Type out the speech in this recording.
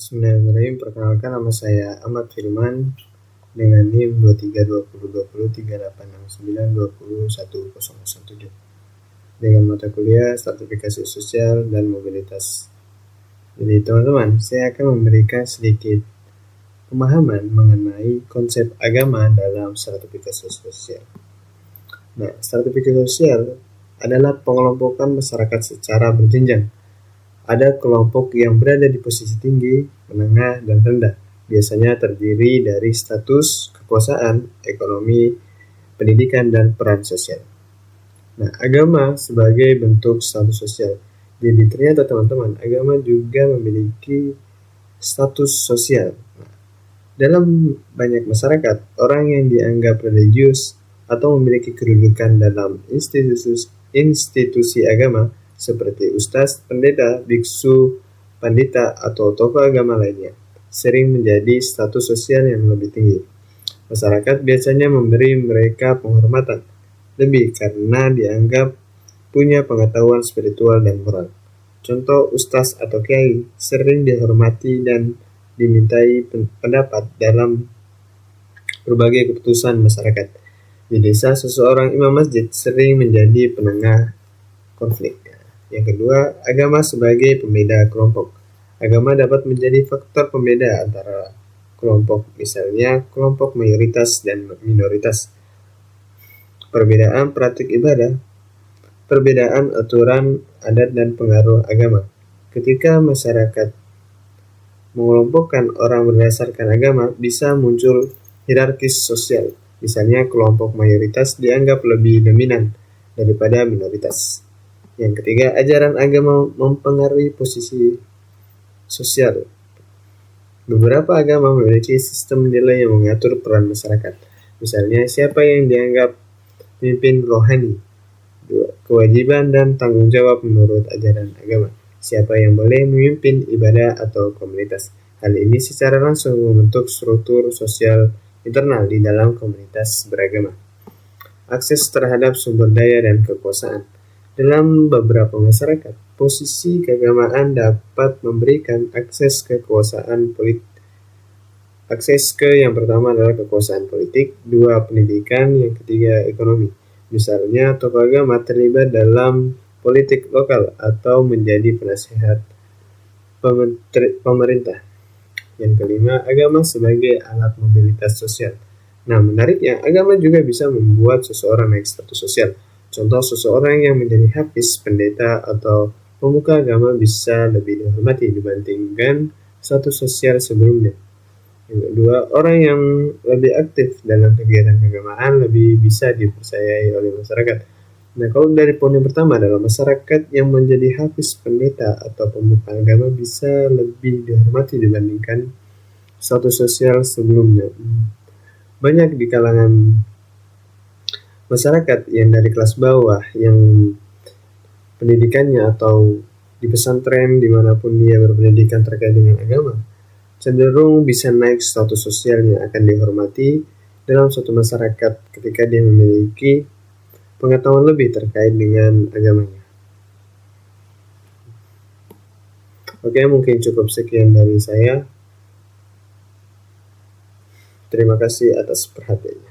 Bismillahirrahmanirrahim. Perkenalkan, nama saya Ahmad Firman dengan NIM 2320203869201017 dengan mata kuliah Stratifikasi Sosial dan Mobilitas. Jadi teman-teman, saya akan memberikan sedikit pemahaman mengenai konsep agama dalam stratifikasi sosial. Nah, stratifikasi sosial adalah pengelompokan masyarakat secara berjenjang. Ada kelompok yang berada di posisi tinggi, menengah, dan rendah. Biasanya terdiri dari status, kekuasaan, ekonomi, pendidikan, dan peran sosial. Nah, agama sebagai bentuk status sosial. Jadi ternyata teman-teman, agama juga memiliki status sosial. Nah, dalam banyak masyarakat, orang yang dianggap religius atau memiliki kedudukan dalam institusi agama seperti ustaz, pendeta, biksu, pandita, atau tokoh agama lainnya, sering menjadi status sosial yang lebih tinggi. Masyarakat biasanya memberi mereka penghormatan lebih karena dianggap punya pengetahuan spiritual dan moral. Contoh, ustaz atau kiai sering dihormati dan dimintai pendapat dalam berbagai keputusan masyarakat. Di desa, seseorang imam masjid sering menjadi penengah konflik. Yang kedua, agama sebagai pembeda kelompok. Agama dapat menjadi faktor pembeda antara kelompok, misalnya kelompok mayoritas dan minoritas. Perbedaan praktik ibadah, perbedaan aturan adat dan pengaruh agama. Ketika masyarakat mengelompokkan orang berdasarkan agama, bisa muncul hierarkis sosial. Misalnya kelompok mayoritas dianggap lebih dominan daripada minoritas. Yang ketiga, ajaran agama mempengaruhi posisi sosial. Beberapa agama memiliki sistem nilai yang mengatur peran masyarakat. Misalnya, siapa yang dianggap pemimpin rohani, kewajiban dan tanggung jawab menurut ajaran agama, siapa yang boleh memimpin ibadah atau komunitas. Hal ini secara langsung membentuk struktur sosial internal di dalam komunitas beragama. Akses terhadap sumber daya dan kekuasaan. Dalam beberapa masyarakat, posisi keagamaan dapat memberikan akses kekuasaan politik. Akses ke yang pertama adalah kekuasaan politik, dua pendidikan, yang ketiga ekonomi. Misalnya, tokoh agama terlibat dalam politik lokal atau menjadi penasihat pemerintah. Yang kelima, agama sebagai alat mobilitas sosial. Nah, menariknya, agama juga bisa membuat seseorang naik status sosial. Contoh, seseorang yang menjadi hafiz, pendeta, atau pemuka agama bisa lebih dihormati dibandingkan status sosial sebelumnya. Yang kedua, orang yang lebih aktif dalam kegiatan keagamaan lebih bisa dipercayai oleh masyarakat. Nah, kalau dari poin yang pertama adalah masyarakat yang menjadi hafiz, pendeta, atau pemuka agama bisa lebih dihormati dibandingkan status sosial sebelumnya. Banyak di kalangan masyarakat yang dari kelas bawah, yang pendidikannya atau di pesantren dimanapun dia berpendidikan terkait dengan agama, cenderung bisa naik status sosialnya, akan dihormati dalam suatu masyarakat ketika dia memiliki pengetahuan lebih terkait dengan agamanya. Oke, mungkin cukup sekian dari saya. Terima kasih atas perhatiannya.